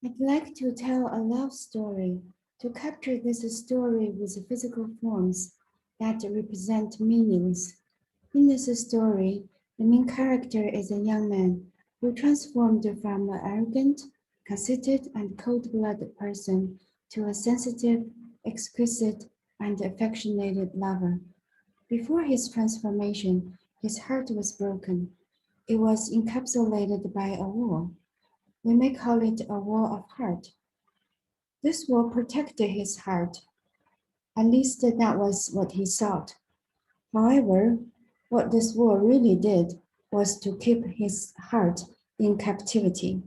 I'd like to tell a love story to capture this story with physical forms that represent meanings. In this story, the main character is a young man who transformed from an arrogant, conceited, and cold-blooded person to a sensitive, exquisite, and affectionate lover. Before his transformation, his heart was broken. It was encapsulated by a wall. We may call it a wall of heart. This wall protected his heart. At least that was what he thought. However, what this wall really did was to keep his heart in captivity.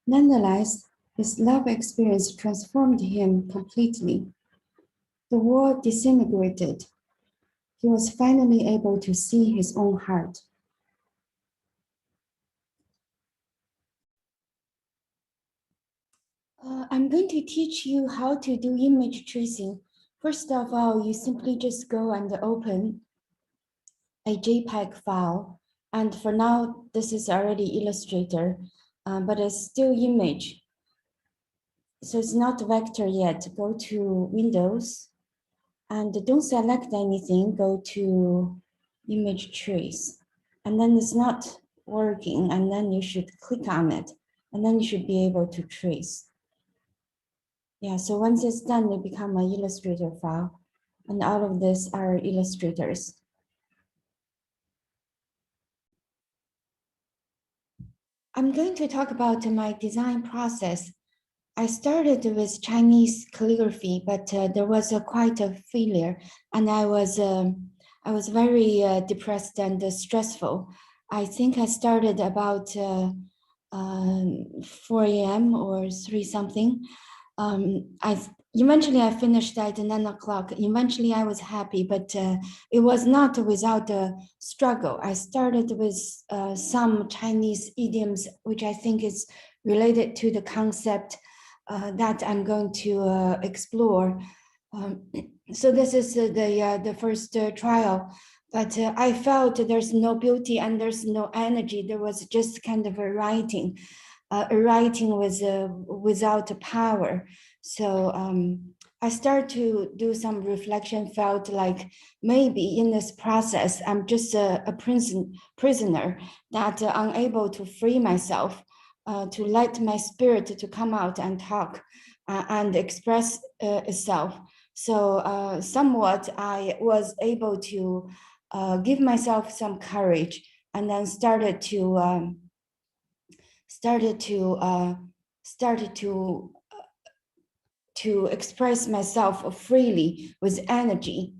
Nonetheless, his love experience transformed him completely. The wall disintegrated. He was finally able to see his own heart. I'm going to teach you how to do image tracing. First of all, you simply just go and open a JPEG file. And for now, this is already Illustrator, but it's still image. So it's not vector yet. Go to Windows and don't select anything. Go to image trace. And then it's not working. And then you should click on it. And then you should be able to trace. Yeah, so once it's done, it becomes an Illustrator file. And all of this are illustrators. I'm going to talk about my design process. I started with Chinese calligraphy, but there was quite a failure, and I was very depressed and stressful. I think I started about 4 a.m. or 3 something. Eventually I finished at 9 o'clock. Eventually I was happy, but it was not without a struggle. I started with some Chinese idioms, which I think is related to the concept that I'm going to explore. So this is the first trial, but I felt there's no beauty and there's no energy. There was just kind of a writing with without power. So I started to do some reflection, felt like maybe in this process, I'm just a prisoner that unable to free myself, to let my spirit to come out and talk and express itself. So somewhat I was able to give myself some courage and then started to express myself freely with energy.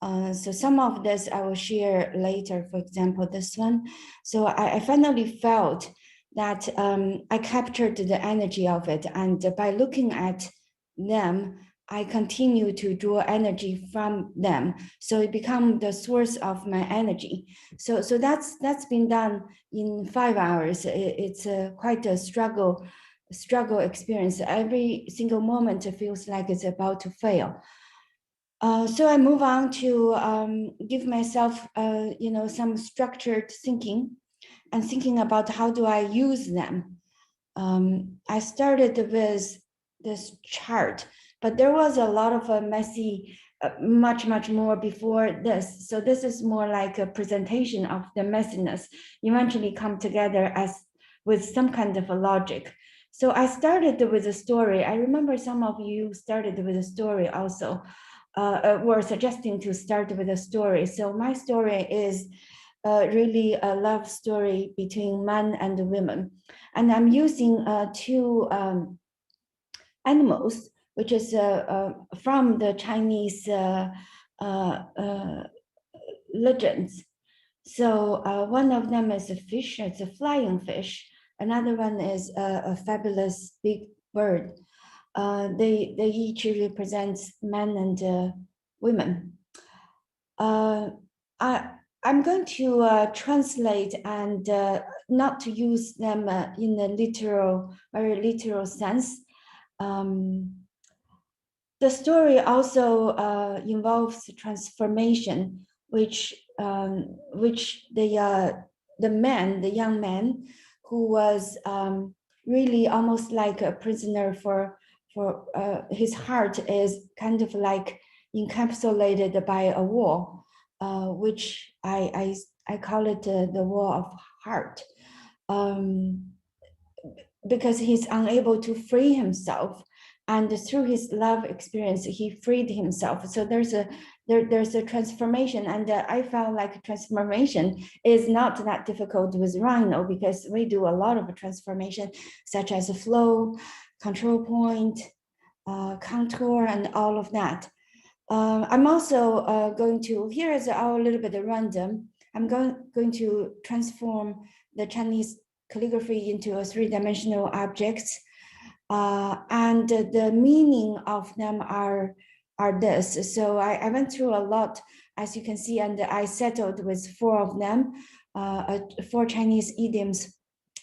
So some of this I will share later, for example, this one. So I finally felt that I captured the energy of it. And by looking at them, I continue to draw energy from them. So it becomes the source of my energy. So that's been done in 5 hours. It's quite a struggle experience. Every single moment feels like it's about to fail. So I move on to give myself, some structured thinking and thinking about how do I use them. I started with this chart, but there was a lot of messy, much more before this. So this is more like a presentation of the messiness eventually come together as with some kind of a logic. So I started with a story. I remember some of you started with a story also, were suggesting to start with a story. So my story is really a love story between man and women. And I'm using two animals, which is from the Chinese legends. So one of them is a fish, it's a flying fish. Another one is a fabulous big bird. They each represents men and women. I'm going to translate and not to use them in a very literal sense. The story also involves transformation, which the young man who was really almost like a prisoner for his heart is kind of like encapsulated by a wall, which I call it the wall of heart, because he's unable to free himself, and through his love experience he freed himself. So there's a transformation, and I felt like transformation is not that difficult with Rhino, because we do a lot of transformation, such as flow, control point, contour, and all of that. I'm also going to, here is a little bit random, I'm going to transform the Chinese calligraphy into a three-dimensional objects, and the meaning of them are this. So I went through a lot, as you can see, and I settled with 4 of them, 4 Chinese idioms.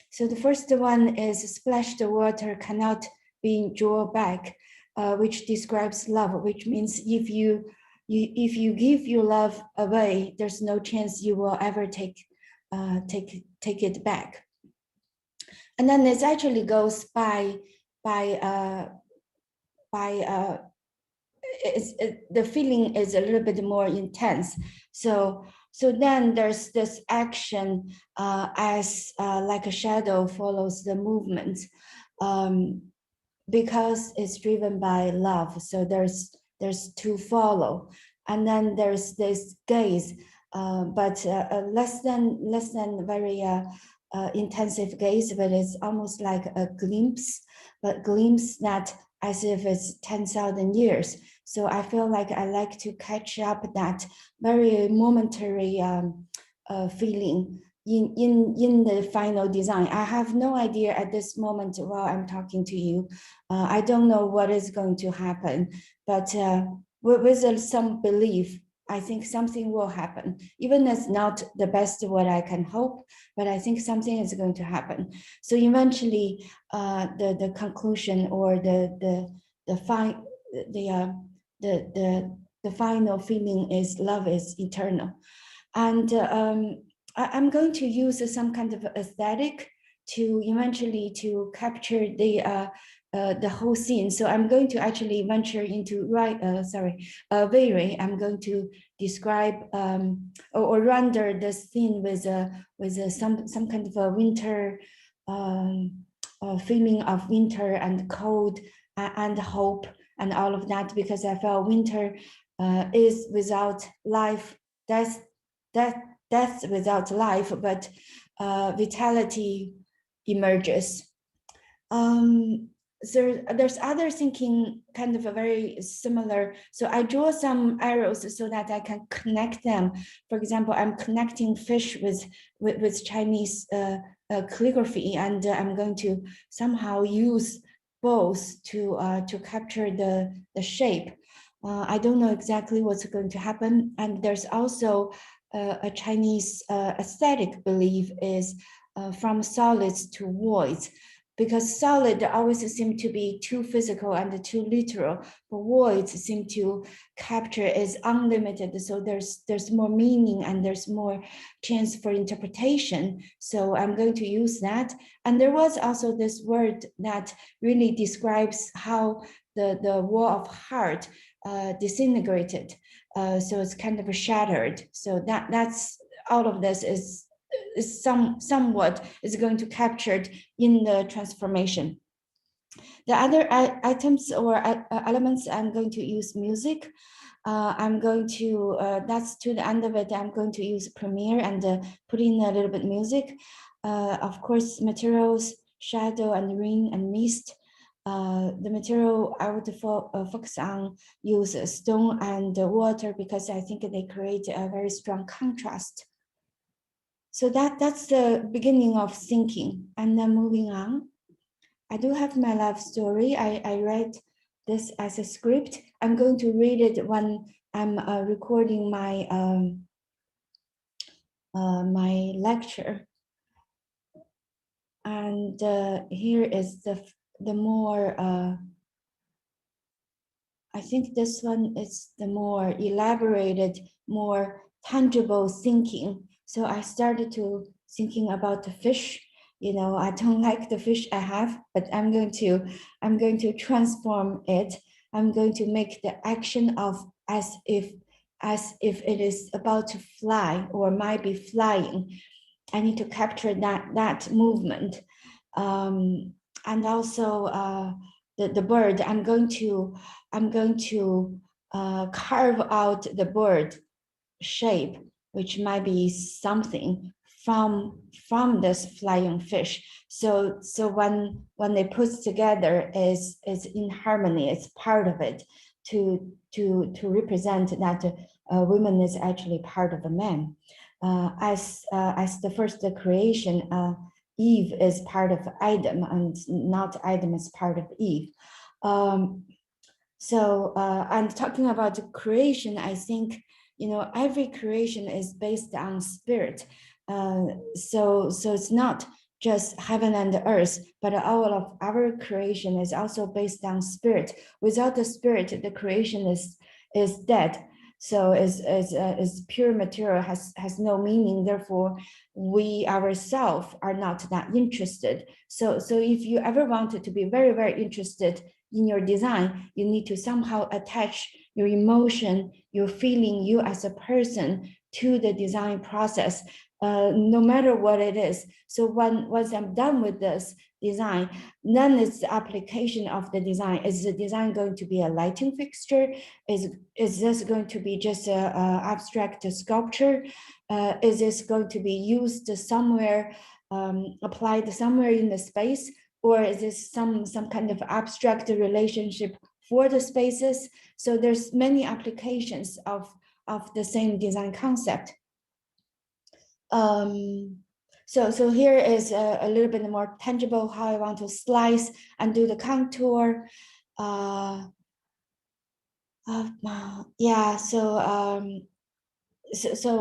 So the first one is splashed water cannot be drawn back, which describes love, which means if you give your love away, there's no chance you will ever take it back. And then it actually goes by the feeling is a little bit more intense. So then there's this action as like a shadow follows the movement, because it's driven by love. So there's to follow, and then there's this gaze, but less than very intensive gaze, but it's almost like a glimpse, but glimpse that as if it's 10,000 years. So I feel like I like to catch up that very momentary feeling in the final design. I have no idea at this moment while I'm talking to you. I don't know what is going to happen, but with some belief, I think something will happen. Even if it's not the best what I can hope, but I think something is going to happen. So eventually, the conclusion or the final feeling is love is eternal. And I'm going to use some kind of aesthetic to eventually to capture the whole scene. So I'm going to actually venture into Very. I'm going to describe or render the scene with some kind of a winter feeling of winter and cold and hope and all of that, because I felt winter is without life, death without life, but vitality emerges. There's other thinking kind of a very similar. So I draw some arrows so that I can connect them. For example, I'm connecting fish with Chinese calligraphy, and I'm going to somehow use both to capture the shape. I don't know exactly what's going to happen. And there's also a Chinese aesthetic belief is from solids to voids, because solid always seem to be too physical and too literal, but voids seem to capture is unlimited. So there's more meaning and there's more chance for interpretation. So I'm going to use that. And there was also this word that really describes how the wall of heart disintegrated. So it's kind of shattered. So that's all of this is somewhat is going to captured in the transformation. The other items or elements, I'm going to use music. I'm going to, that's to the end of it, I'm going to use Premiere and put in a little bit music. Of course, materials, shadow and rain and mist. The material I would focus on use stone and water, because I think they create a very strong contrast. So that's the beginning of thinking. And then moving on, I do have my life story. I read this as a script. I'm going to read it when I'm recording my my lecture. And here is the more, I think this one is the more elaborated, more tangible thinking. So I started to thinking about the fish. I don't like the fish I have, but I'm going to transform it. I'm going to make the action of as if it is about to fly or might be flying. I need to capture that movement. And also the bird, I'm going to carve out the bird shape, which might be something from this flying fish. So when they put together is in harmony, it's part of it to represent that woman is actually part of a man. As the first creation, Eve is part of Adam, and not Adam is part of Eve. And talking about creation, I think every creation is based on spirit. So it's not just heaven and earth, but all of our creation is also based on spirit. Without the spirit, the creation is dead. So is pure material, has no meaning. Therefore, we ourselves are not that interested. So if you ever wanted to be very, very interested in your design, you need to somehow attach your emotion, your feeling, you as a person to the design process, no matter what it is. So once I'm done with this design, then it's the application of the design. Is the design going to be a lighting fixture? Is this going to be just a abstract sculpture? Is this going to be used somewhere, applied somewhere in the space? Or is this some kind of abstract relationship for the spaces? So there's many applications of the same design concept. So here is a little bit more tangible how I want to slice and do the contour. Yeah, so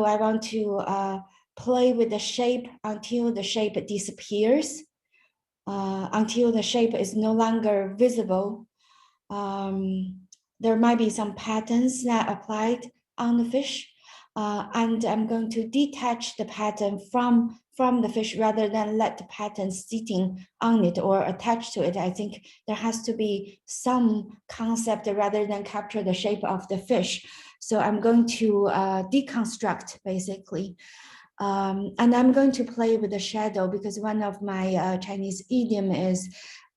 I want to play with the shape until the shape disappears, until the shape is no longer visible. There might be some patterns that applied on the fish, and I'm going to detach the pattern from the fish rather than let the pattern sitting on it or attached to it. I think there has to be some concept rather than capture the shape of the fish. So I'm going to deconstruct basically. And I'm going to play with the shadow because one of my Chinese idiom is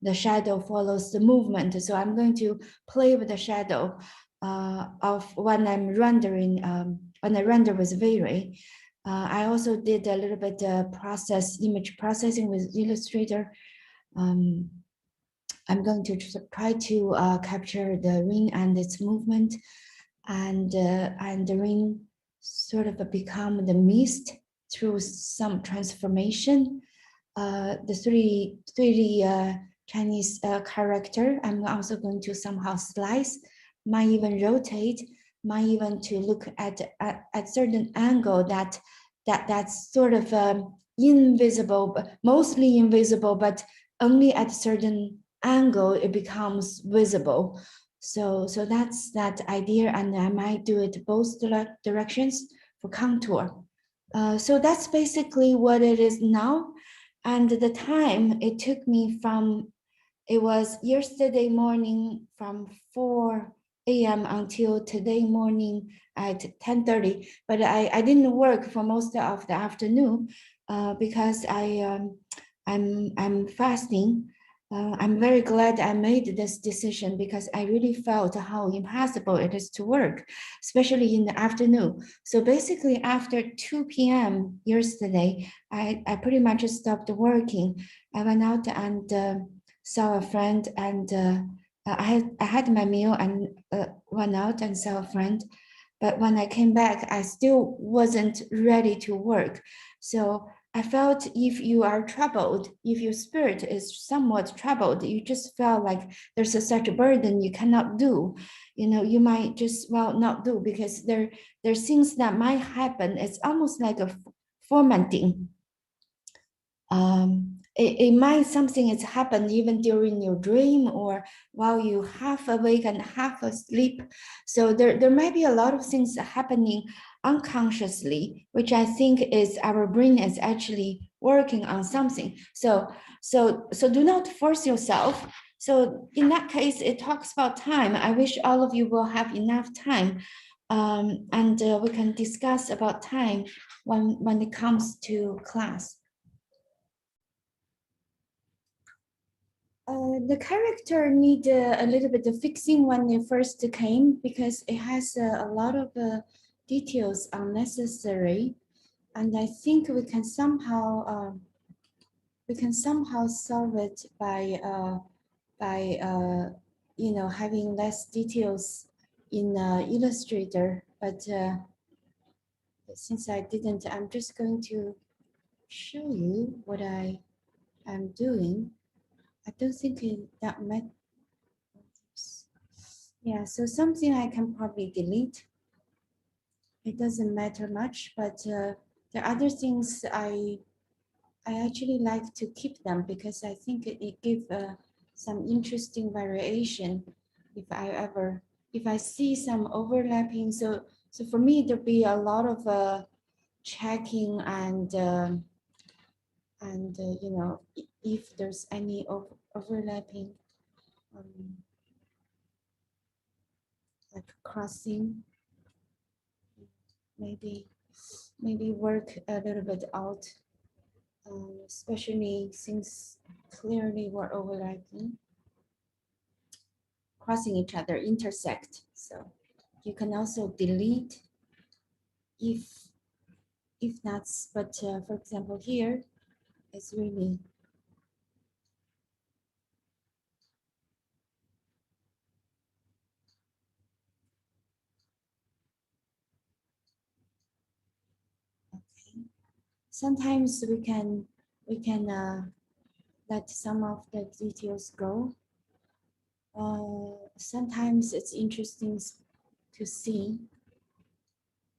the shadow follows the movement. So I'm going to play with the shadow of when I'm rendering, when I render with V-Ray. I also did a little bit image processing with Illustrator. I'm going to try to capture the ring and its movement, and the ring sort of become the mist through some transformation. The 3D Chinese character, I'm also going to somehow slice, might even rotate, might even to look at certain angle that's sort of invisible, but mostly invisible, but only at certain angle it becomes visible. So that's that idea, and I might do it both directions for contour. So that's basically what it is now. And the time it took me it was yesterday morning from 4 a.m. until today morning at 10:30. But I didn't work for most of the afternoon because I'm fasting. I'm very glad I made this decision because I really felt how impossible it is to work, especially in the afternoon. So basically after 2 p.m. yesterday, I pretty much stopped working. I went out and saw a friend, and I had my meal and went out and saw a friend. But when I came back, I still wasn't ready to work. So I felt if you are troubled, if your spirit is somewhat troubled, you just felt like there's such a burden you cannot do. You might just not do because there's things that might happen. It's almost like a formatting. It might something has happened even during your dream or while you half awake and half asleep. So there might be a lot of things happening unconsciously, which I think is our brain is actually working on something. So do not force yourself. So in that case, it talks about time. I wish all of you will have enough time, and we can discuss about time when it comes to class. The character need a little bit of fixing when it first came because it has a lot of details unnecessary, and I think we can somehow solve it by you know, having less details in Illustrator. But since I didn't, I'm just going to show you what I am doing. I don't think that matters. Yeah, so something I can probably delete. It doesn't matter much, but the other things I actually like to keep them because I think it gives some interesting variation if I see some overlapping. So for me, there'll be a lot of checking and you know, if there's any overlapping, um, like crossing, maybe work a little bit out, especially since clearly we're overlapping, crossing each other, intersect. So you can also delete if that's, but for example, here it's really okay. Sometimes we can let some of the details go. Sometimes it's interesting to see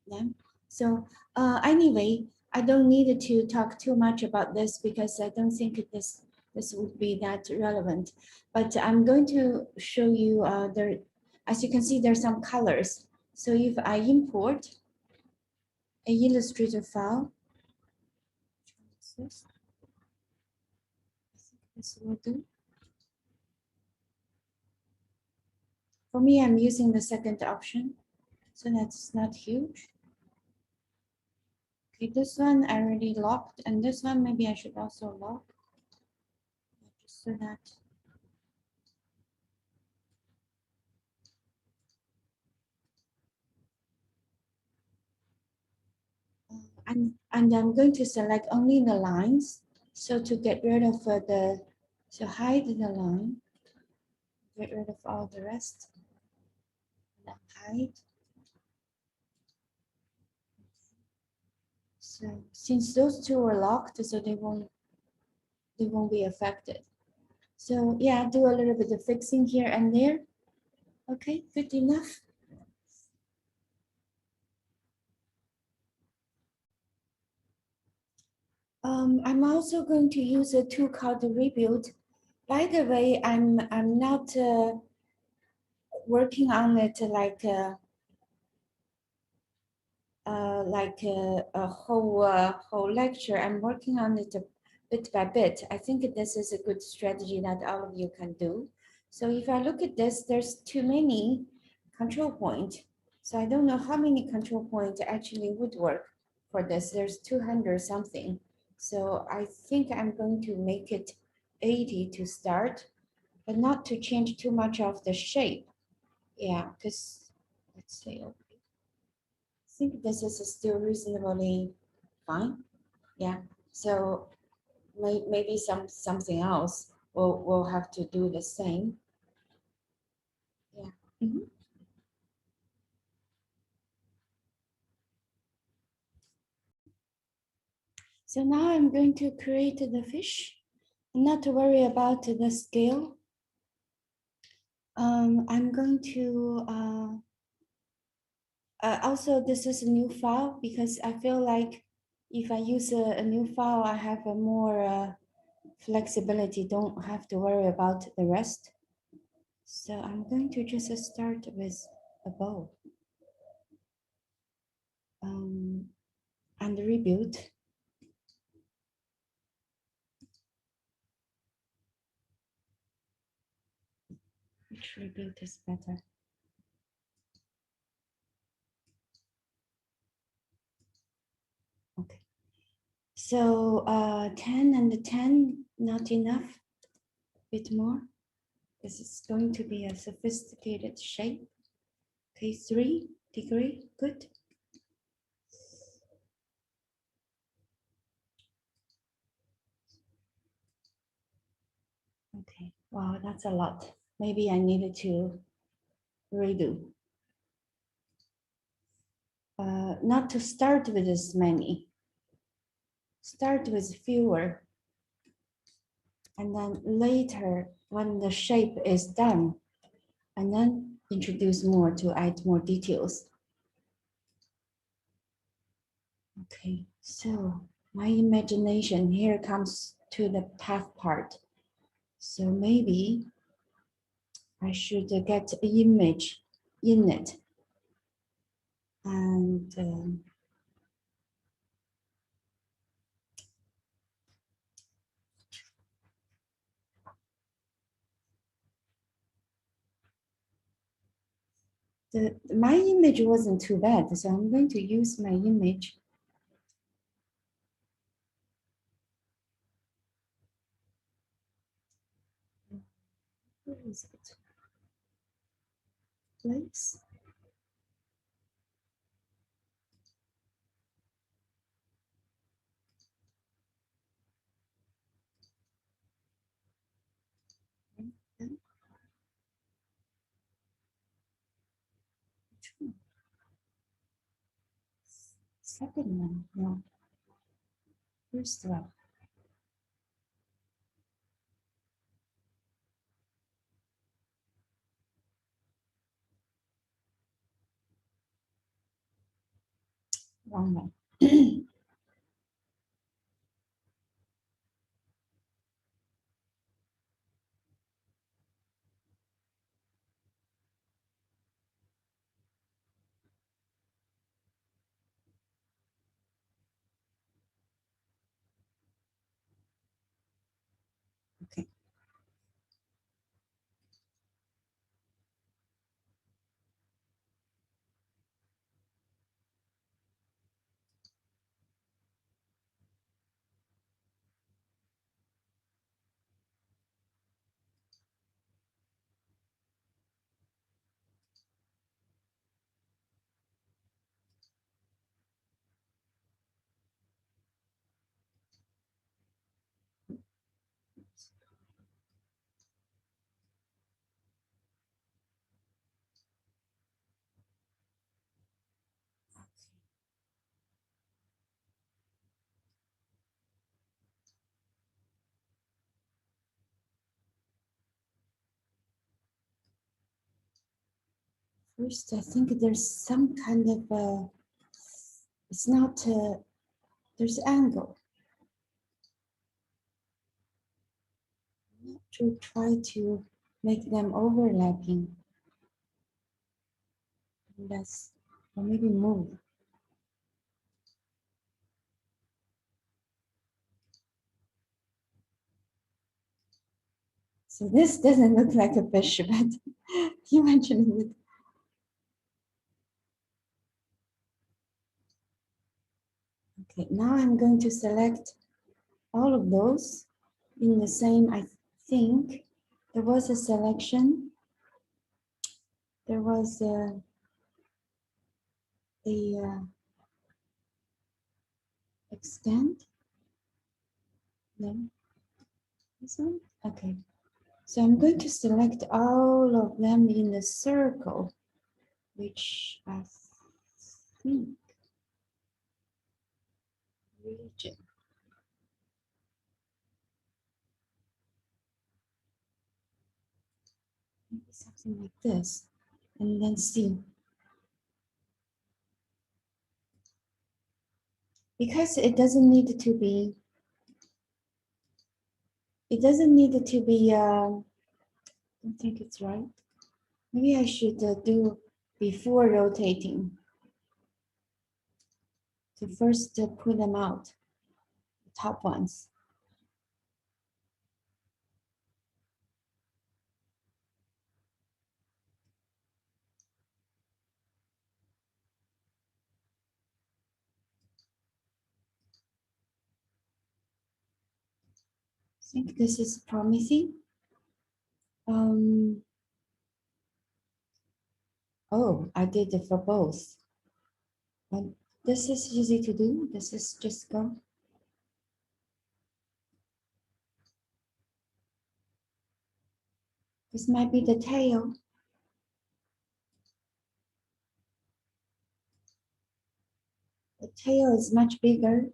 them. So anyway, I don't need to talk too much about this because I don't think this would be that relevant. But I'm going to show you there. As you can see, there's some colors. So if I import a Illustrator file, this will do. For me, I'm using the second option, so that's not huge. Okay, this one I already locked, and this one maybe I should also lock, just so that. And I'm going to select only the lines. So to get rid of to hide the line, get rid of all the rest, and hide. So since those two are locked, so they won't be affected. So yeah, do a little bit of fixing here and there. Okay, good enough. I'm also going to use a tool called the Rebuild. By the way, I'm not working on it like a whole lecture. I'm working on it bit by bit. I think this is a good strategy that all of you can do. So if I look at this, there's too many control points. So I don't know how many control points actually would work for this. There's 200 something. So I think I'm going to make it 80 to start, but not to change too much of the shape. Yeah, because let's say, I think this is still reasonably fine. Yeah. So maybe something else we'll have to do the same. Yeah. So now I'm going to create the fish. Not to worry about the scale. I'm going to also, this is a new file because I feel like if I use a new file, I have a more flexibility, don't have to worry about the rest. So I'm going to just start with a bow and rebuild. Attribute is better. Okay. So 10 and 10, not enough, a bit more. This is going to be a sophisticated shape. Okay, 3 degree, good. Okay, wow, that's a lot. Maybe I needed to redo. Not to start with as many. Start with fewer. And then later, when the shape is done, and then introduce more to add more details. Okay, so my imagination here comes to the path part. So maybe I should get an image in it. And my image wasn't too bad, so I'm going to use my image. Where is it? Place. Second one, no. First one. Wrong one. Okay. First, I think there's some kind of, it's not, there's angle. To try to make them overlapping. That's, or maybe move. So this doesn't look like a fish, but you mentioned it. Okay, now I'm going to select all of those in the same, I think there was a selection. There was a extend. No, this one? Okay. So I'm going to select all of them in a circle, which I think region. Maybe something like this, and then see. Because it doesn't need to be, I don't think it's right. Maybe I should do before rotating. So first put them out, the top ones. think this is promising. Oh, I did it for both. And this is easy to do. This is just go. This might be the tail. The tail is much bigger.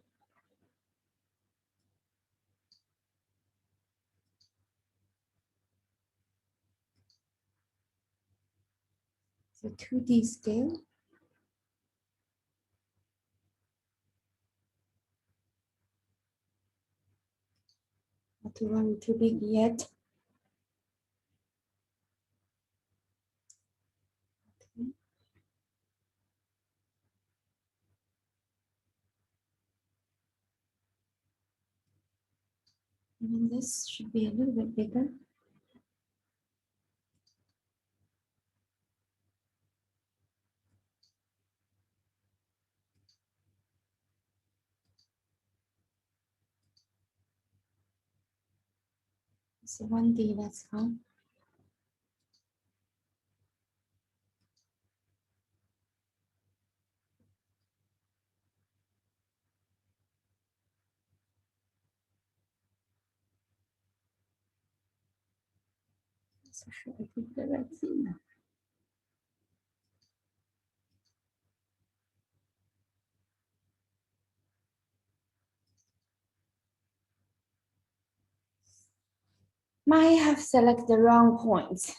So 2D scale. Not to worry too big yet. Okay. And this should be a little bit bigger. So 1D, that's fine. So should I put the red thing? Might have selected the wrong points.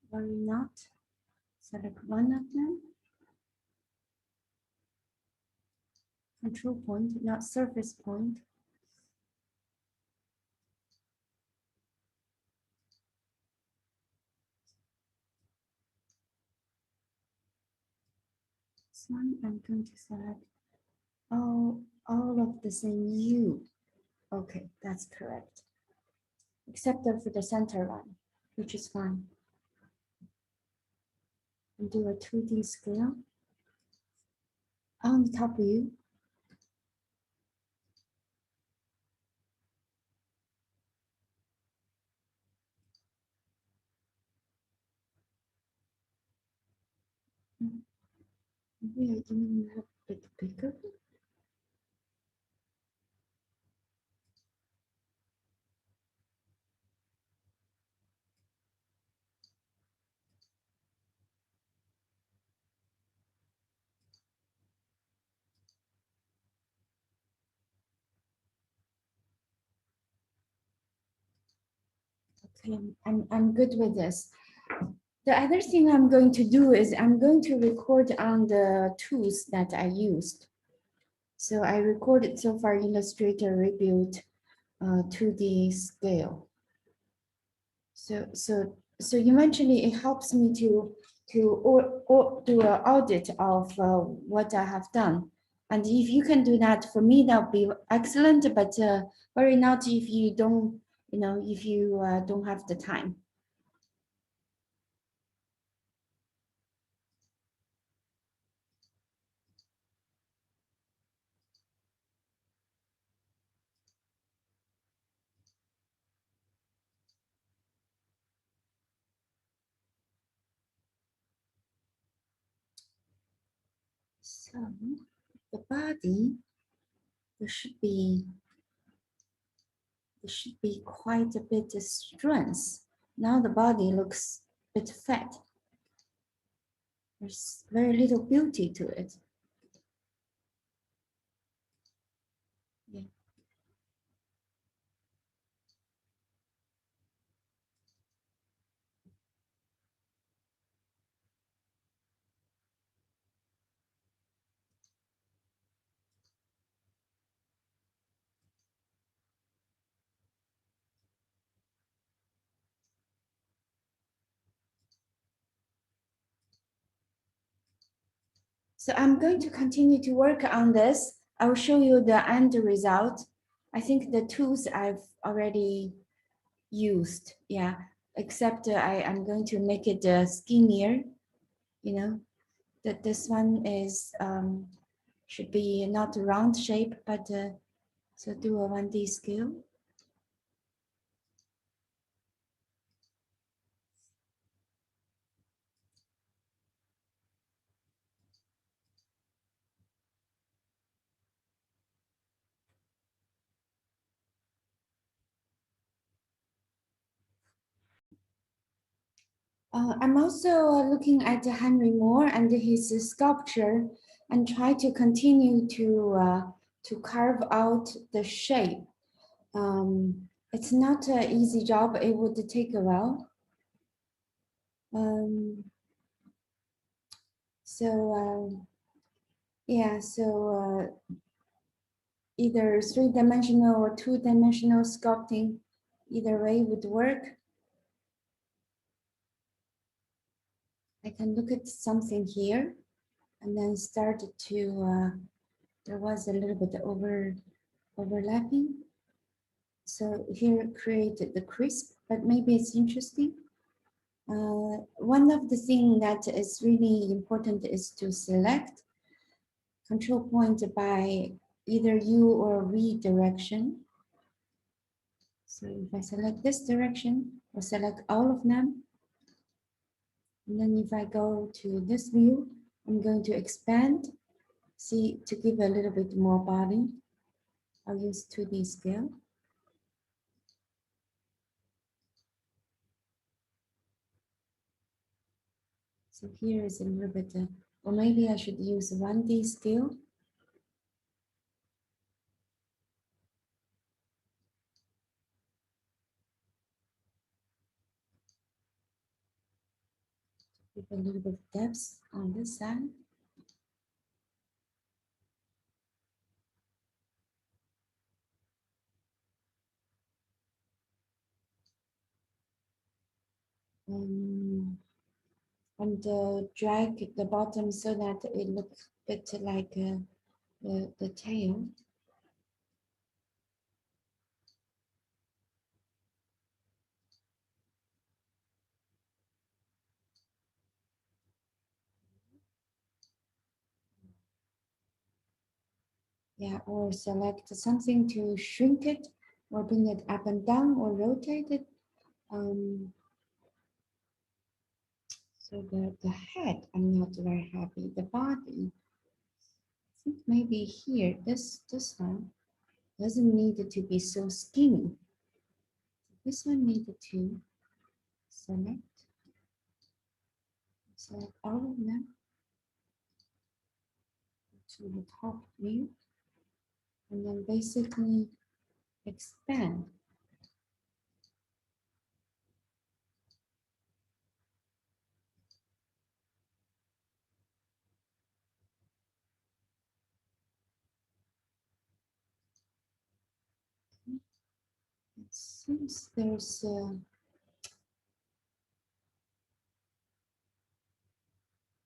Worry not. Select one of them. Control point, not surface point. This one I'm going to select all of the same U. Okay, that's correct. Except for the center line, which is fine. And do a 2D scale on the top view. Maybe I didn't have a bit bigger. Okay, I'm good with this. The other thing I'm going to do is I'm going to record on the tools that I used. So I recorded so far Illustrator Rebuild 2D scale. So eventually it helps me to do an audit of what I have done. And if you can do that for me, that would be excellent. But worry not if you don't, if you don't have the time. So the body, there should be quite a bit of strength. Now the body looks a bit fat. There's very little beauty to it. Yeah. So I'm going to continue to work on this. I will show you the end result. I think the tools I've already used. Yeah. except I'm going to make it skinnier, you know, that this one is should be not a round shape, but so do a 1D scale. I'm also looking at Henry Moore and his sculpture and try to continue to carve out the shape. It's not an easy job. It would take a while. Um, yeah, so either three-dimensional or two-dimensional sculpting, either way would work. I can look at something here and then start to, there was a little bit overlapping. So here created the crisp, but maybe it's interesting. One of the things that is really important is to select control point by either U or V direction. So if I select this direction, or select all of them, and then if I go to this view, I'm going to expand, see, to give a little bit more body. I'll use 2D scale. So here is a little bit, or maybe I should use 1D scale. Give a little bit of depth on this side. And drag the bottom so that it looks a bit like the tail. Yeah, or select something to shrink it or bring it up and down or rotate it. So the head, I'm not very happy. The body, I think maybe here, this one doesn't need it to be so skinny. This one needed to select all of them to the top view, and then basically expand. It seems there's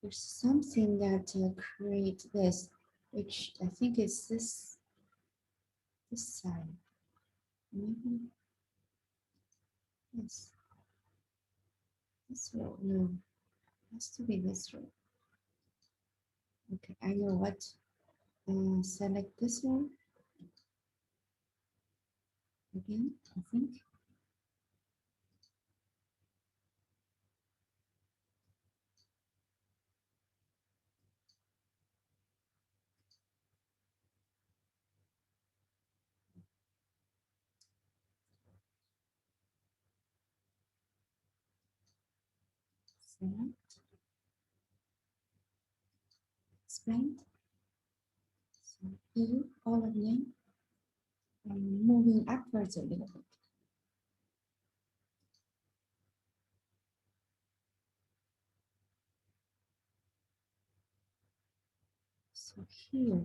something that create this, which I think is this side. Maybe yes. This row, no, has to be this row. Okay, I know what. Select this one again, I think. Select, expand. So here, all of them, and moving upwards a little bit. So here,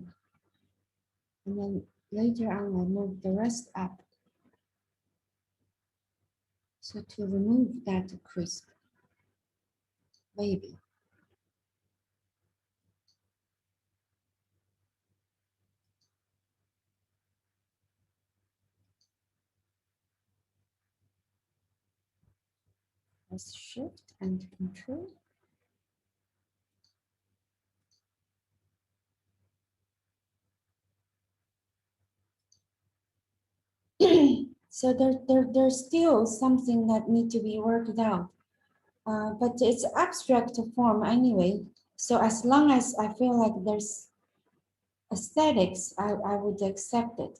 and then later on, I move the rest up. So to remove that crisp, maybe. Press Shift and Control. So there's still something that need to be worked out, but it's abstract form anyway. So as long as I feel like there's aesthetics, I would accept it.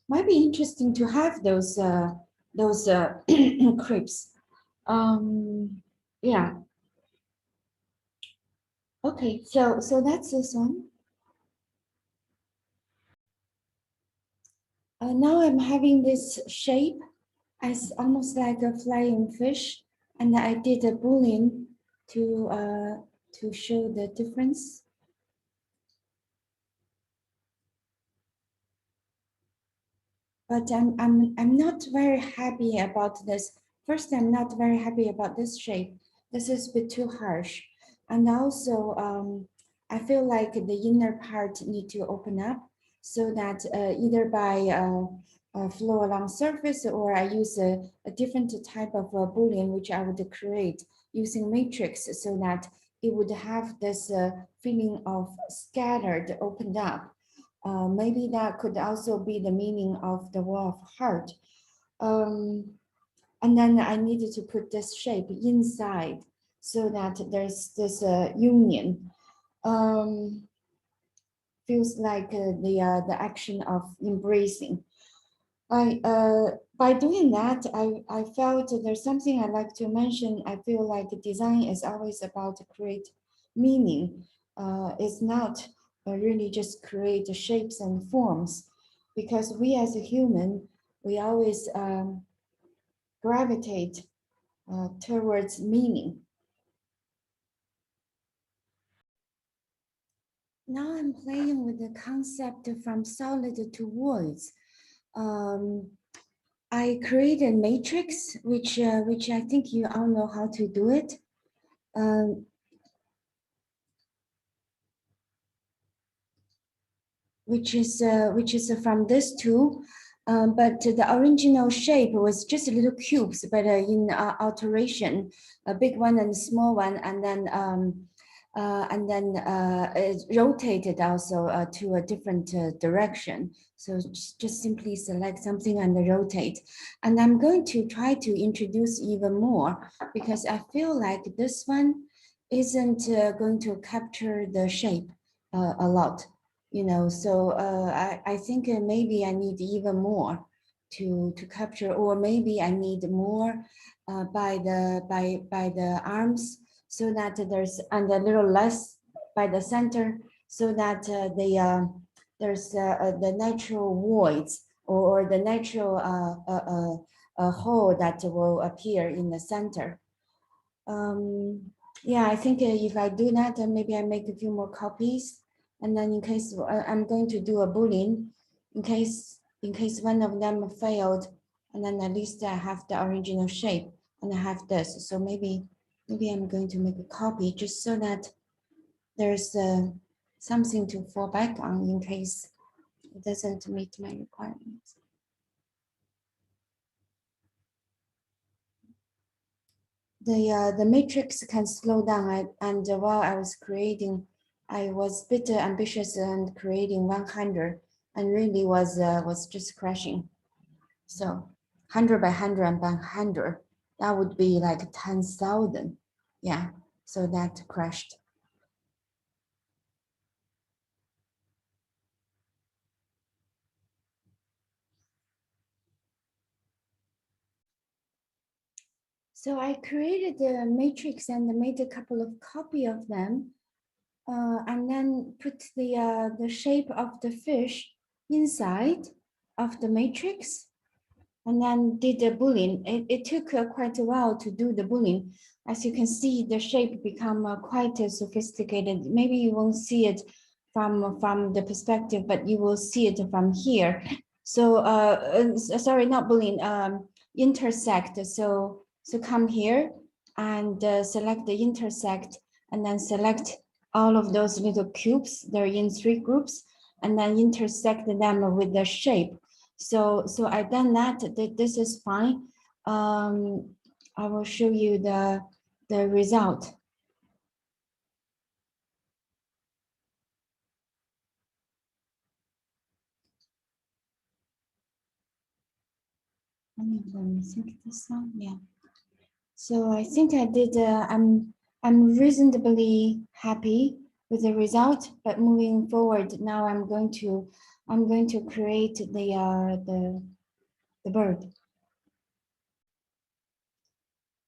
Might be interesting to have those crepes. Yeah. Okay. So that's this one. Now I'm having this shape as almost like a flying fish, and I did a boolean to show the difference. But I'm not very happy about this. First, I'm not very happy about this shape. This is a bit too harsh, and also I feel like the inner part need to open up so that either by a flow along surface, or I use a different type of boolean which I would create using matrix so that it would have this feeling of scattered, opened up. Maybe that could also be the meaning of the wall of heart. And then I needed to put this shape inside so that there's this union. Feels like the action of embracing. By doing that, I felt there's something I like to mention. I feel like design is always about to create meaning. It's not really just create shapes and forms, because we as a human, we always gravitate towards meaning. Now I'm playing with the concept from solid to voids. Um, I created a matrix, which I think you all know how to do it. Um, which is from this tool, but the original shape was just little cubes, but in alteration, a big one and a small one, and then it rotated also to a different direction. So just simply select something and rotate. And I'm going to try to introduce even more, because I feel like this one isn't going to capture the shape a lot. So I think maybe I need even more to capture, or maybe I need more by the arms, so that there's, and a little less by the center, so that there's the natural voids, or the natural hole that will appear in the center. Yeah, I think if I do that, then maybe I make a few more copies, and then in case I'm going to do a boolean, in case one of them failed, and then at least I have the original shape, and I have this. So maybe I'm going to make a copy just so that there's something to fall back on in case it doesn't meet my requirements. The matrix can slow down, and while I was creating, I was a bit ambitious and creating 100, and really was just crashing. So 100 by 100 and by 100, that would be like 10,000. Yeah, so that crashed. So I created the matrix and made a couple of copy of them, and then put the shape of the fish inside of the matrix, and then did the boolean. It took quite a while to do the boolean. As you can see, the shape become quite sophisticated. Maybe you won't see it from the perspective, but you will see it from here. So sorry, not boolean, intersect. So come here and select the intersect, and then select all of those little cubes. They're in 3 groups, and then intersect them with the shape. So I've done that. This is fine. I will show you the result. Let me think this one. Yeah. So I think I did. I'm reasonably happy with the result. But moving forward, now I'm going to create the bird.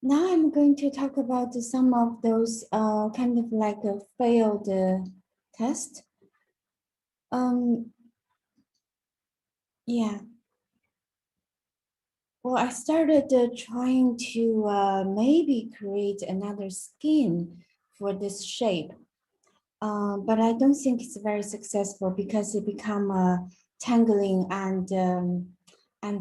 Now I'm going to talk about some of those kind of like a failed test. Yeah. Well, I started trying to maybe create another skin for this shape, but I don't think it's very successful because it become tangling and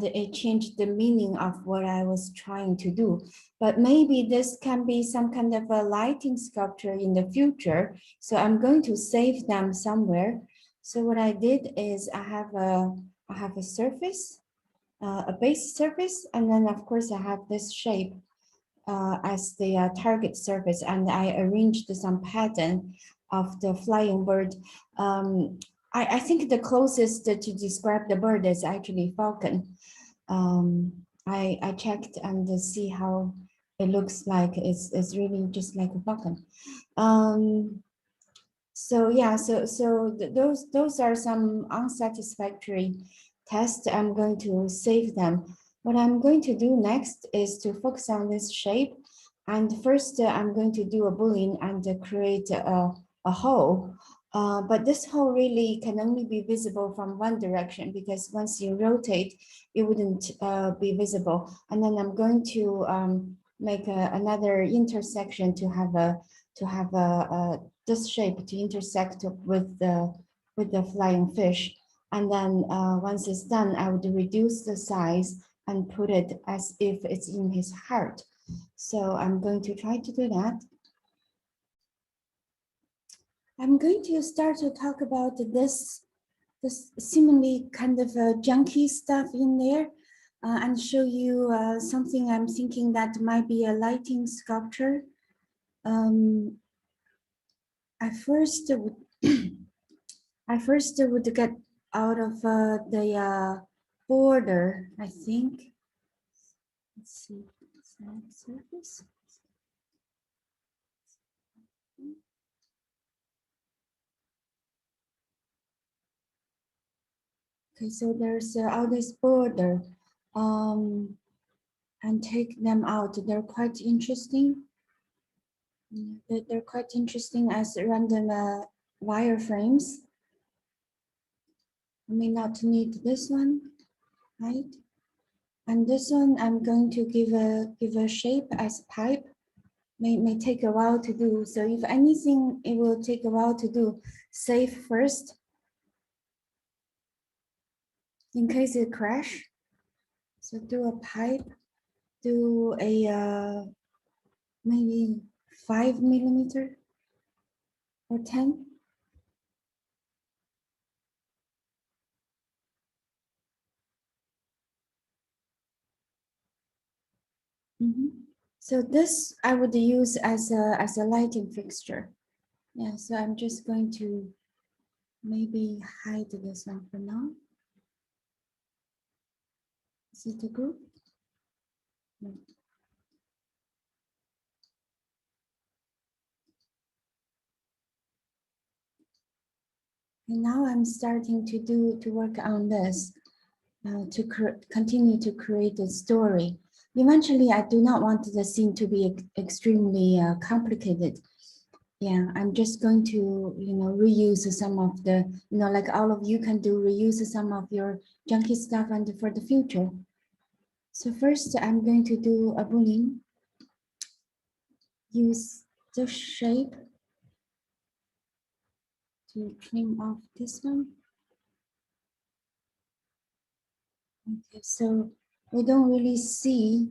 it changed the meaning of what I was trying to do. But maybe this can be some kind of a lighting sculpture in the future. So I'm going to save them somewhere. So what I did is I have a surface, a base surface, and then of course I have this shape as the target surface, and I arranged some pattern of the flying bird. I think the closest to describe the bird is actually falcon. I checked and see how it looks like. It's really just like a falcon. So yeah, those are some unsatisfactory tests. I'm going to save them. What I'm going to do next is to focus on this shape. And first, I'm going to do a boolean and create a hole. But this hole really can only be visible from one direction, because once you rotate, it wouldn't be visible. And then I'm going to make another intersection to have this shape to intersect with the flying fish. And then once it's done, I would reduce the size and put it as if it's in his heart. So I'm going to try to do that. I'm going to start to talk about this seemingly kind of junky stuff in there and show you something I'm thinking that might be a lighting sculpture. I first would I first would get out of the border, I think. Let's see, surface. Okay, so there's all this border, and take them out. They're quite interesting. They're quite interesting as random wireframes. I may not need this one, right? And this one, I'm going to give a shape as pipe. May take a while to do. So if anything, it will take a while to do. Save first, in case it crash. So do a pipe, do a maybe 5mm or 10. So this I would use as a lighting fixture. Yeah, so I'm just going to maybe hide this one for now. Is it a group? No. And now I'm starting to work on this to continue to create a story. Eventually, I do not want the scene to be extremely complicated. Yeah, I'm just going to, reuse some of the, like all of you can do, reuse some of your junky stuff and for the future. So first, I'm going to do a boolean. Use the shape to trim off this one. Okay, so we don't really see,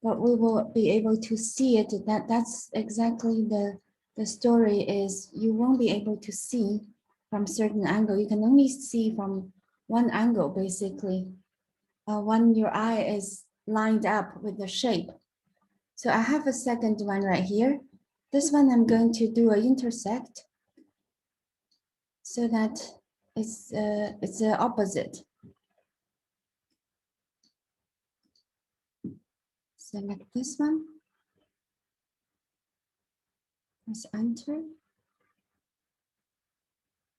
but we will be able to see it. That's exactly the story is you won't be able to see from certain angle. You can only see from one angle basically when your eye is lined up with the shape. So I have a second one right here. This one I'm going to do a intersect so that it's the opposite. Select this one, press enter,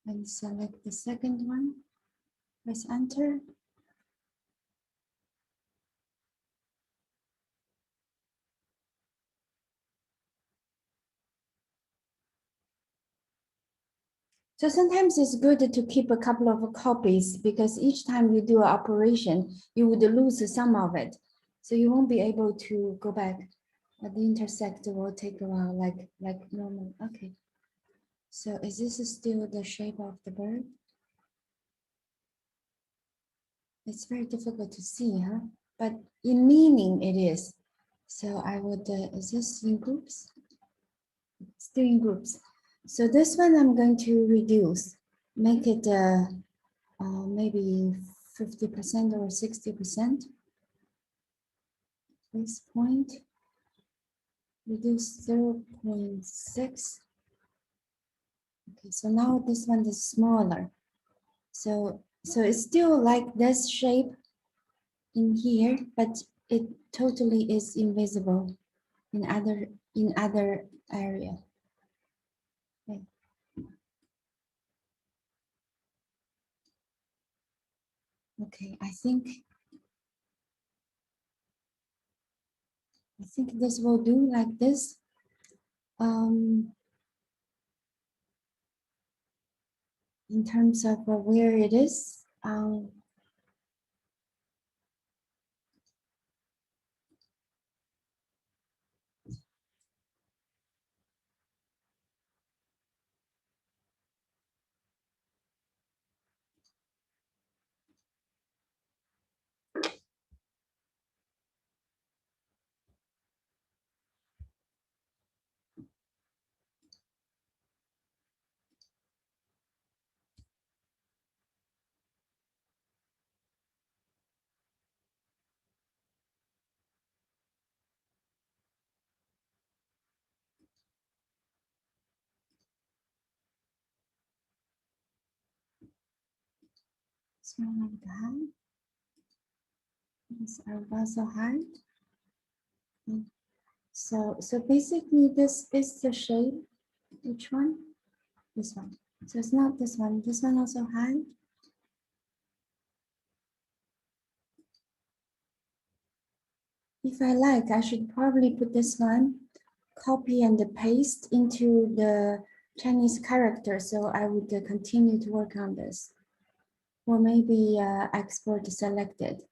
and select the second one, press enter. So sometimes it's good to keep a couple of copies because each time you do an operation, you would lose some of it. So you won't be able to go back. But the intersect will take a while, like normal. Okay. So is this still the shape of the bird? It's very difficult to see, huh? But in meaning it is. So I would, is this in groups? Still in groups. So this one I'm going to reduce, make it maybe 50% or 60%. This point, reduce 0.6. Okay, so now this one is smaller. So it's still like this shape in here, but it totally is invisible in other area. Okay. Okay, I think this will do like this. In terms of where it is, small like that. This are also hard. So basically this is the shape. Which one? This one. So it's not this one. This one also hard. If I like, I should probably put this one, copy and paste into the Chinese character. So I would continue to work on this. Or maybe export selected.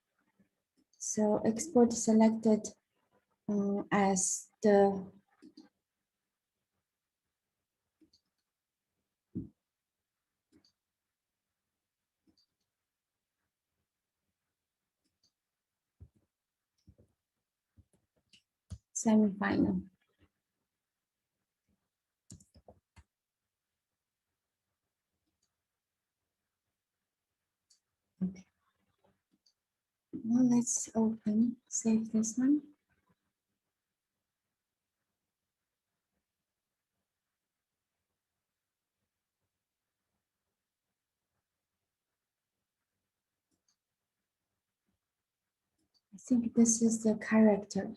So export selected as the semi-final. Okay. Now let's open, save this one. I think this is the character.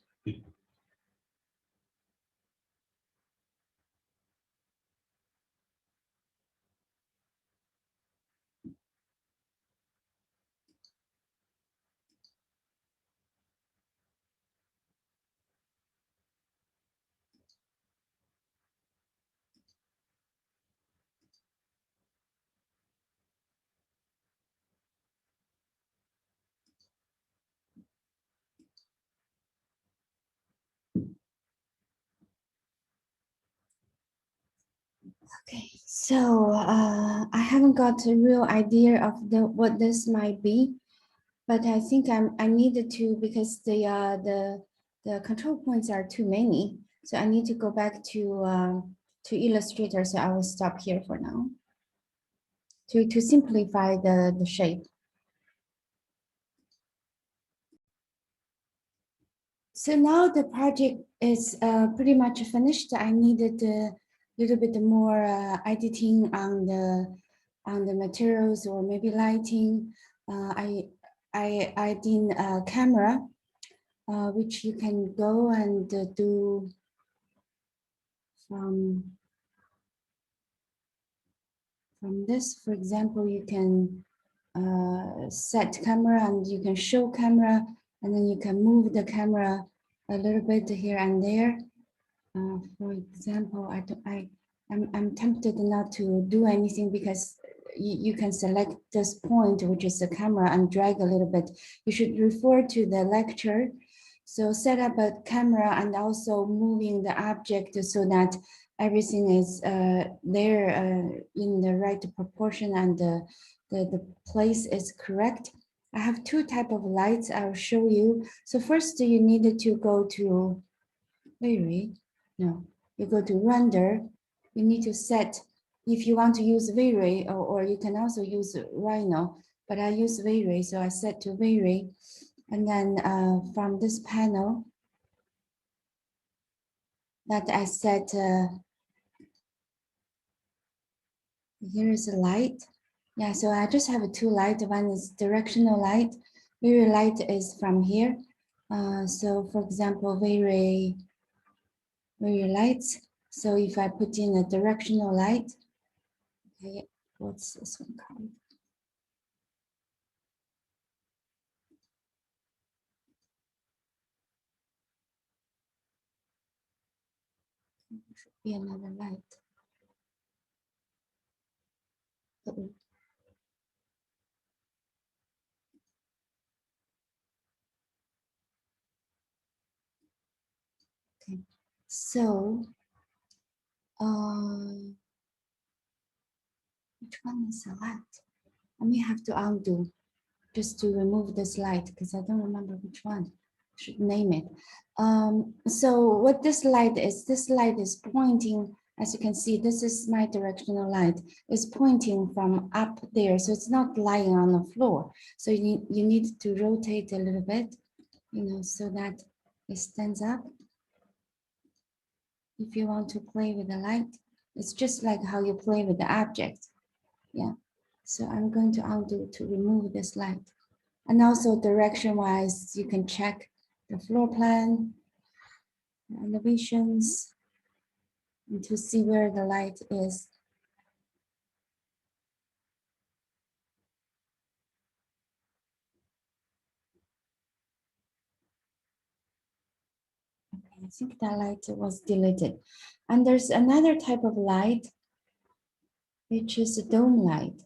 Okay, so I haven't got a real idea of what this might be, but I think I needed to because the control points are too many, so I need to go back to Illustrator. So I will stop here for now to simplify the shape. So now the project is pretty much finished. I needed a little bit more editing on the materials or maybe lighting. I did a camera, which you can go and do from this. For example, you can set camera and you can show camera, and then you can move the camera a little bit here and there. For example, I'm tempted not to do anything because you can select this point, which is the camera, and drag a little bit. You should refer to the lecture. So set up a camera and also moving the object so that everything is there in the right proportion and the place is correct. I have two type of lights I'll show you. So first you needed to go to Vary. No, you go to render. You need to set if you want to use Vary, or you can also use Rhino, but I use Vary, so I set to Vary. And then from this panel that I set, here is a light. Yeah, so I just have two light. One is directional light. Vary light is from here. So for example, Vary lights. So if I put in a directional light, okay, what's this one called? Should be another light. Uh-oh. Okay, so which one is the light? I may have to undo just to remove this light because I don't remember which one. Should name it. So what this light is pointing, as you can see, this is my directional light, is pointing from up there. So it's not lying on the floor. So you need to rotate a little bit, so that it stands up. If you want to play with the light, it's just like how you play with the object. Yeah. So I'm going to undo to remove this light. And also direction-wise, you can check the floor plan, the elevations, and to see where the light is. Okay, I think that light was deleted. And there's another type of light, which is a dome light.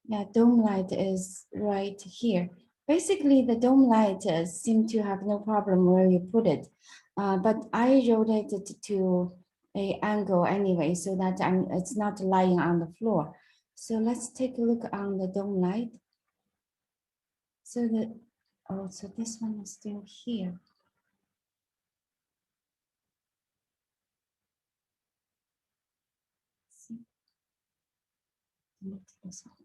Yeah, dome light is right here. Basically, the dome light seem to have no problem where you put it, but I rotated to a angle anyway, so that it's not lying on the floor. So let's take a look on the dome light. So so this one is still here. See, this one.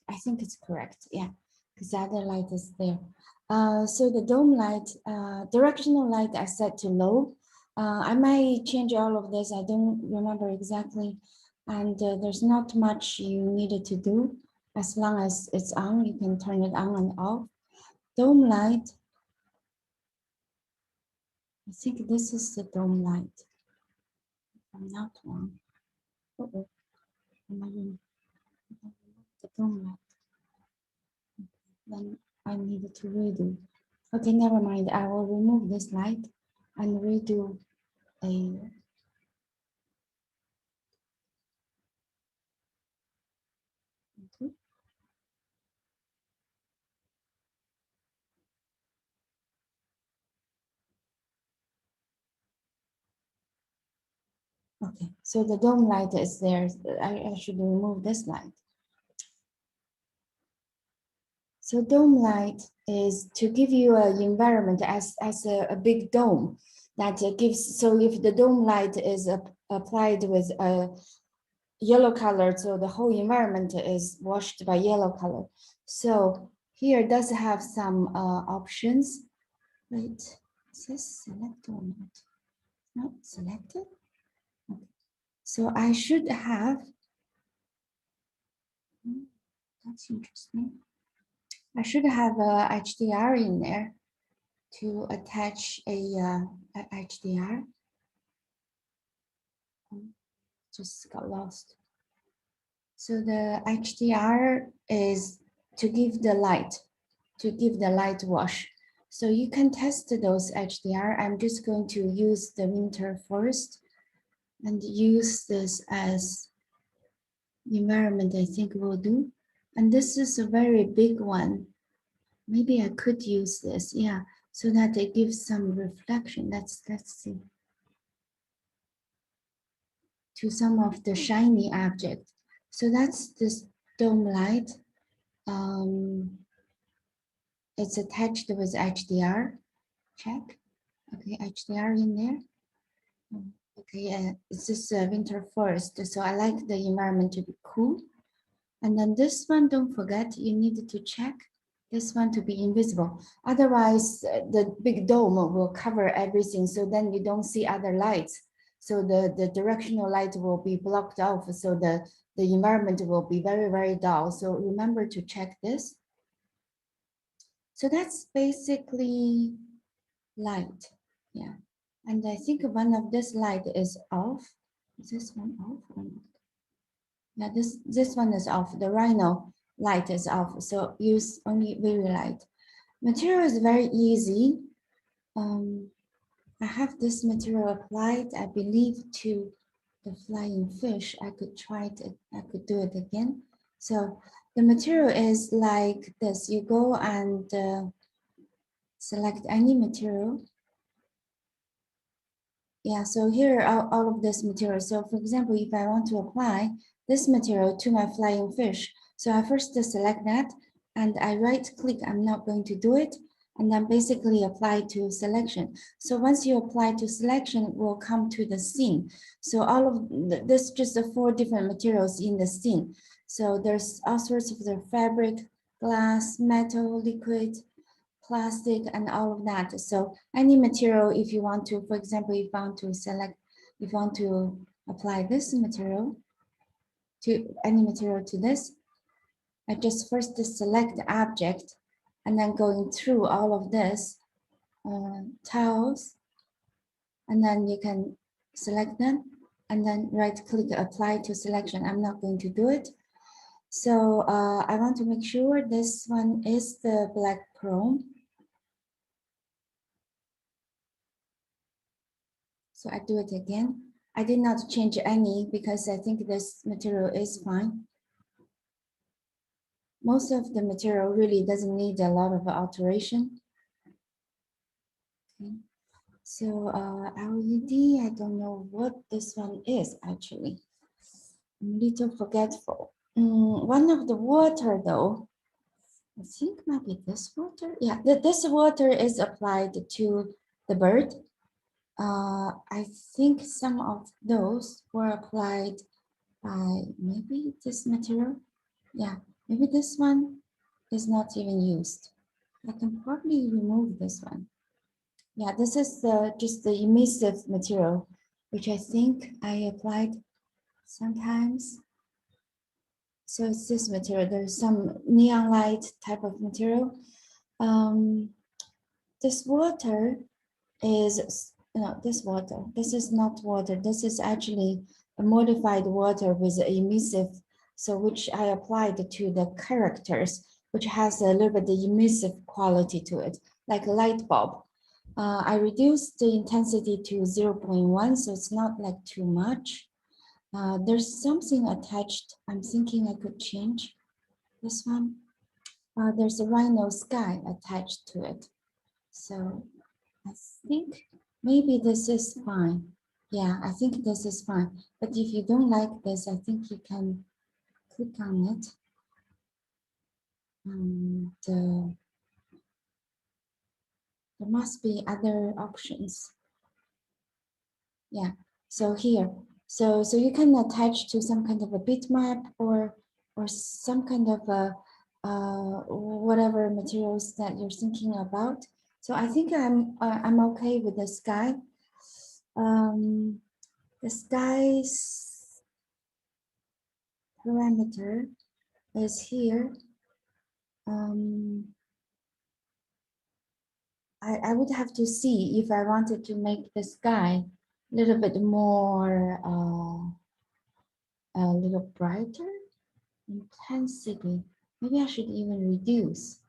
I think it's correct. Yeah, because the other light is there. So the dome light, directional light, I set to low. I might change all of this. I don't remember exactly. And there's not much you needed to do. As long as it's on, you can turn it on and off. Dome light. I think this is the dome light. I'm not wrong. Uh-oh. The dome light. Then I needed to redo. Okay, never mind. I will remove this light and redo a. Okay. Okay, so the dome light is there. I should remove this light. So dome light is to give you an environment as a big dome that gives, so if the dome light is applied with a yellow color, so the whole environment is washed by yellow color. So here does have some options. Wait, is this select or not? Not selected. Okay. So I should have, that's interesting. I should have a HDR in there to attach a HDR. Just got lost. So the HDR is to give the light wash. So you can test those HDR. I'm just going to use the winter first and use this as environment, I think will do. And this is a very big one. Maybe I could use this, yeah, so that it gives some reflection. Let's see. To some of the shiny object. So that's this dome light. It's attached with HDR. Check. Okay, HDR in there. Okay, it's just winter forest. So I like the environment to be cool. And then this one, don't forget, you need to check this one to be invisible. Otherwise, the big dome will cover everything. So then you don't see other lights. So the directional light will be blocked off. So the environment will be very, very dull. So remember to check this. So that's basically light. Yeah. And I think one of this light is off. Is this one off or not? Yeah, this one is off. The Rhino light is off. So use only very light. Material is very easy. I have this material applied, I believe, to the flying fish. I could try it. I could do it again. So the material is like this. You go and select any material. Yeah, so here are all of this material. So for example, if I want to apply this material to my flying fish, so I first select that and I right click, I'm not going to do it, and then basically apply to selection. So once you apply to selection, it will come to the scene. So all of this, just the 4 different materials in the scene. So there's all sorts of the fabric, glass, metal, liquid, plastic, and all of that. So any material, if you want to, for example, if you want to select, if you want to apply this material to any material to this, I just first select the object and then going through all of this tiles, and then you can select them and then right click apply to selection. I'm not going to do it. So I want to make sure this one is the black chrome. So I do it again. I did not change any because I think this material is fine. Most of the material really doesn't need a lot of alteration. Okay. So LED, I don't know what this one is actually. I'm a little forgetful. One of the water though, I think maybe this water. Yeah, this water is applied to the bird. I think some of those were applied by maybe this material. Yeah, maybe this one is not even used. I can probably remove this one. Yeah, this is just the emissive material, which I think I applied sometimes. So it's this material. There's some neon light type of material. This water is, this water. This is not water. This is actually a modified water with emissive, so which I applied to the characters, which has a little bit of emissive quality to it, like a light bulb. I reduced the intensity to 0.1, so it's not like too much. There's something attached. I'm thinking I could change this one. There's a Rhino sky attached to it. So I think maybe this is fine. Yeah, I think this is fine. But if you don't like this, I think you can click on it. There must be other options. Yeah, so here, so you can attach to some kind of a bitmap or some kind of a whatever materials that you're thinking about. So I think I'm okay with the sky. The sky's parameter is here. I would have to see if I wanted to make the sky a little bit more, a little brighter intensity. Maybe I should even reduce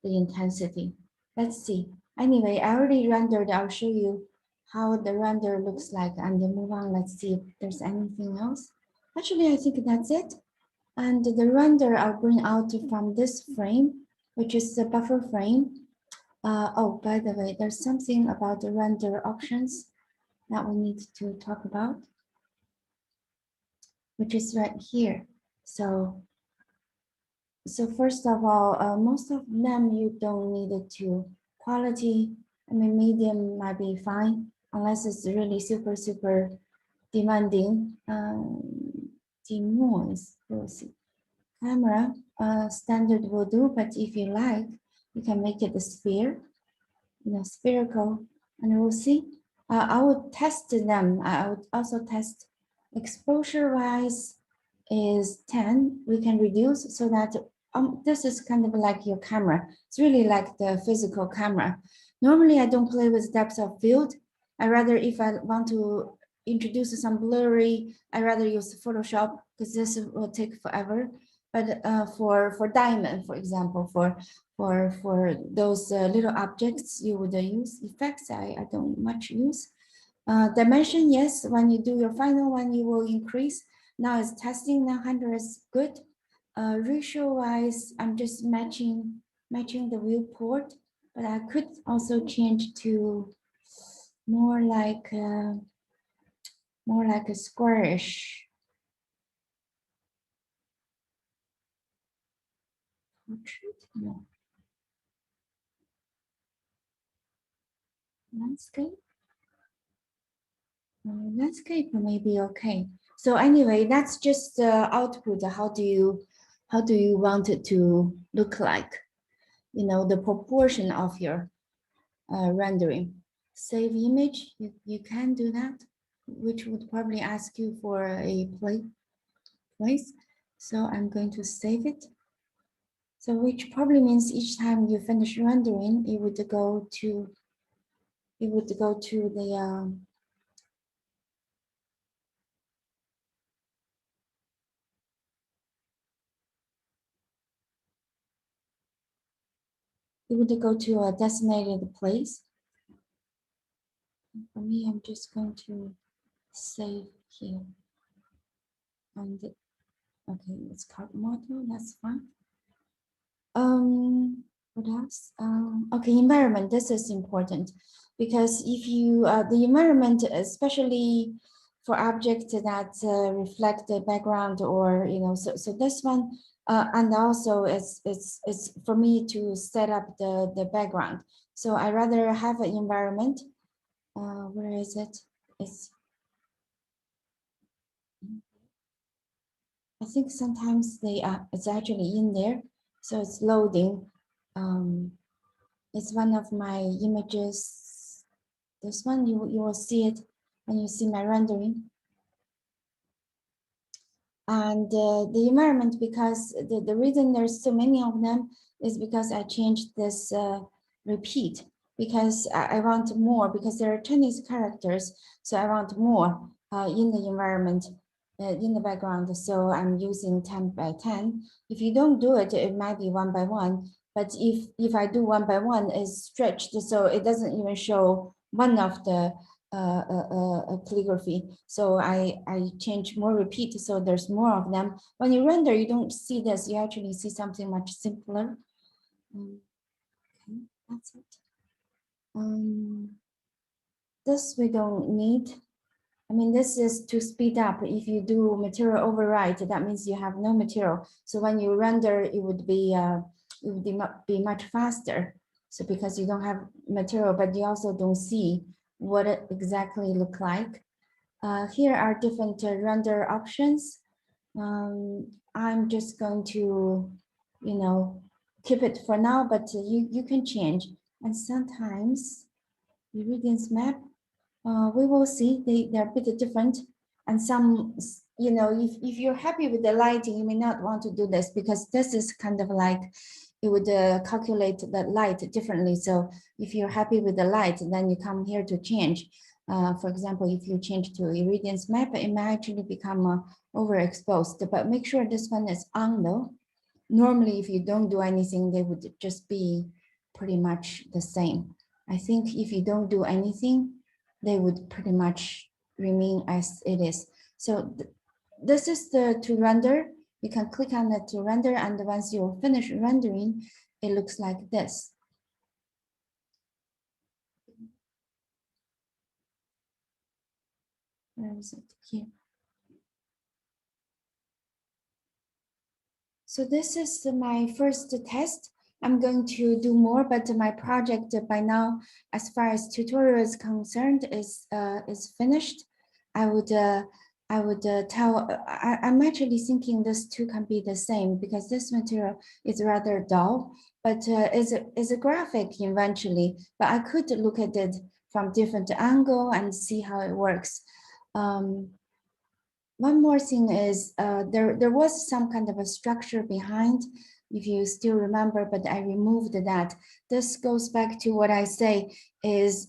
the intensity. Let's see. Anyway, I already rendered. I'll show you how the render looks like and then move on. Let's see if there's anything else. Actually, I think that's it. And the render I'll bring out from this frame, which is the buffer frame. Oh, by the way, there's something about the render options that we need to talk about, which is right here. So first of all, most of them you don't need it to quality. I mean, medium might be fine unless it's really super demanding. Denoise, we'll see. Camera, standard will do, but if you like, you can make it a sphere, spherical, and we'll see. I would test them. I would also test exposure-wise is 10. We can reduce so that this is kind of like your camera. It's really like the physical camera. Normally, I don't play with depth of field. I rather, if I want to introduce some blurry, I rather use Photoshop because this will take forever. But for diamond, for example, for those little objects, you would use effects. I don't much use. Dimension, yes, when you do your final one, you will increase. Now it's testing 900 is good. Ratio wise, I'm just matching the viewport, but I could also change to more like a squarish portrait. No, landscape. Landscape may be okay. So anyway, that's just the output. How do you want it to look like? The proportion of your rendering. Save image, you can do that, which would probably ask you for a place. So I'm going to save it. So which probably means each time you finish rendering, it would go to the it would go to a designated place. For me, I'm just going to save here. And okay, it's card model, that's fine. What else? Okay, environment, this is important because if you, the environment, especially for objects that reflect the background or, so this one, and also it's for me to set up the background. So I rather have an environment. Where is it? I think sometimes it's actually in there. So it's loading. It's one of my images. This one, you will see it when you see my rendering. And the environment, because the reason there's so many of them is because I changed this repeat, because I want more, because there are Chinese characters, so I want more in the environment, in the background. So I'm using 10 by 10. If you don't do it, it might be 1 by 1. But if I do 1 by 1, it's stretched, so it doesn't even show one of the calligraphy. So I change more repeat, so there's more of them. When you render, you don't see this, you actually see something much simpler. Okay, that's it. This we don't need. mean, this is to speed up. If you do material override, that means you have no material. So when you render, it would be much faster. So because you don't have material, but you also don't see what it exactly look like. Here are different render options. I'm just going to, keep it for now, but you can change. And sometimes irradiance map, we will see they're a bit different. And some, if you're happy with the lighting, you may not want to do this because this is kind of like, it would calculate the light differently. So if you're happy with the light, then you come here to change. For example, if you change to irradiance map, it might actually become overexposed, but make sure this one is on though. Normally, if you don't do anything, they would just be pretty much the same. I think if you don't do anything, they would pretty much remain as it is. So this is the to render. You can click on it to render, and once you finish rendering, it looks like this. Where is it? Here. So this is my first test. I'm going to do more, but my project by now, as far as tutorial is concerned, is finished. I'm actually thinking this two can be the same because this material is rather dull, but is a graphic eventually. But I could look at it from different angle and see how it works. One more thing is there was some kind of a structure behind, if you still remember, but I removed that. This goes back to what I say is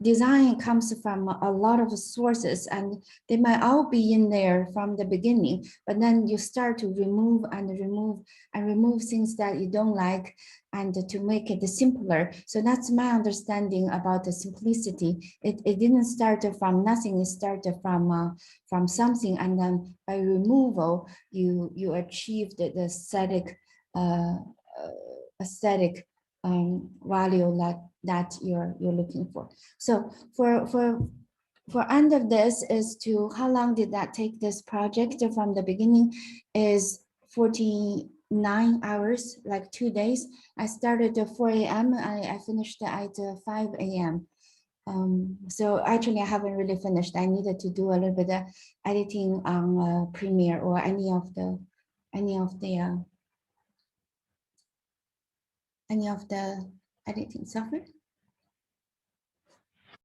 design comes from a lot of sources and they might all be in there from the beginning, but then you start to remove and remove things that you don't like and to make it simpler. So that's my understanding about the simplicity. It didn't start from nothing, it started from something, and then by removal, you achieved the aesthetic value that you're looking for. So for end of this is to how long did that take this project from the beginning is 49 hours, like 2 days. I started at 4 a.m. I finished at 5 a.m. So actually I haven't really finished. I needed to do a little bit of editing on Premiere or any of the editing software.